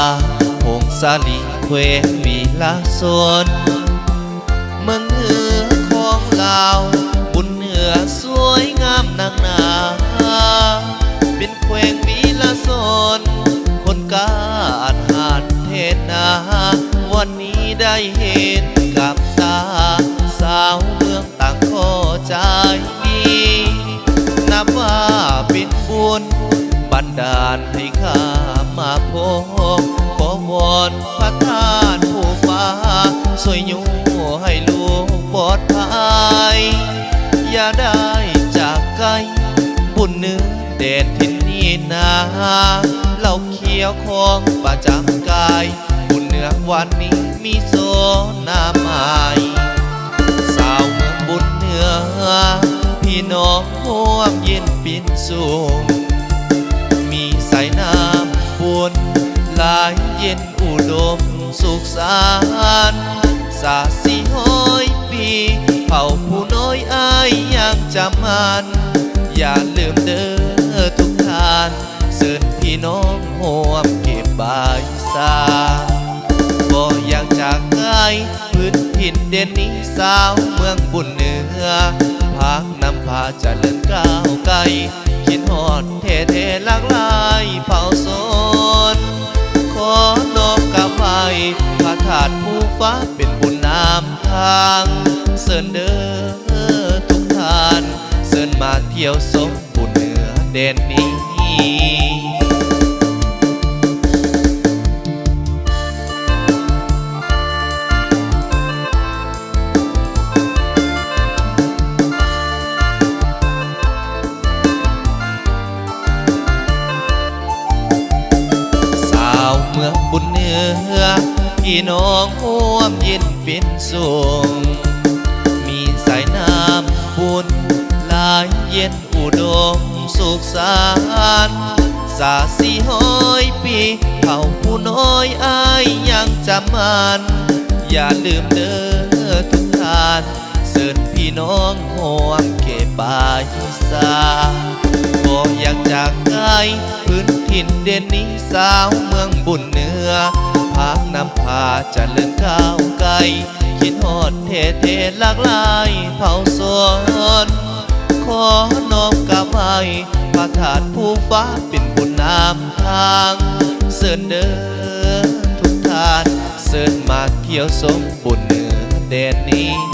าพงสาลีเคววีลาสนเมืองเหนือของลาวบุญเหนือสวยงามนักหนาเป็นแขวงวีลาสนคนกาอาจหาดเทศนาวันนี้ได้เห็นกับตาสาวเมืองต่างขอใจดีนับว่าเป็นบุญบันดาลให้ข้ามาพบขอวอนพระธาตุผู้ฟ้าช่วยอยู่ให้ลูกปลอดภัยอย่าได้จากไกลบุญเนื้อแดนทินนี้นาเหล่าเขียวของประจำกายบุญเนื้อวันนี้มีโซนาหมายสาวเมืองบุญเนื้อพี่น้องร่วมเย็นปินสูงมีสายน้ำบุญหลายเย็นอุดมสุขสันต์สาสีห้อยปีเผ่าผู้น้อยอายยังจำมันอย่าลืมเด้อทุกท่านเสิร์นพี่น้องห่วมเก็บบายสาบ่อยากจากไกลพื้นถิ่นเด่นนี้สาวเมืองบุญเหนือพักนำพาเจริญก้าวไกลคิดฮอดเท่ๆหลากหลายเผ่าโซนขอน้อมกราบไหว้พระธาตุผู้ฟ้าเป็นบุญนำทางเสิร์นเด้อทุกท่านเสิร์นมาเที่ยวชมบุญเหนือแดนนี้เมืองบุญเหนือพี่น้องร่วมเย็นเป็นสุขมีสายน้ำบุญหลายเย็นอุดมสุขสันต์สาสีห้อยปีเผ่าผู้น้อยอายยังจำมันอย่าลืมเด้อทุกท่านเสิร์นพี่น้องร่วมเก็บบายสาบ่อยากจากไกลพื้นถิ่นเด่นนี้สาวเมืองบุญเหนือพักนำพาเจริญก้าวไกลคิดฮอดเท่ๆหลากหลายเผ่าโซนขอน้อมกราบไหว้พระธาตุผู้ฟ้าเป็นบุญนำทางเสิร์นเด้อทุกท่านเสิร์นมาเที่ยวชมบุญเหนือแดนนี้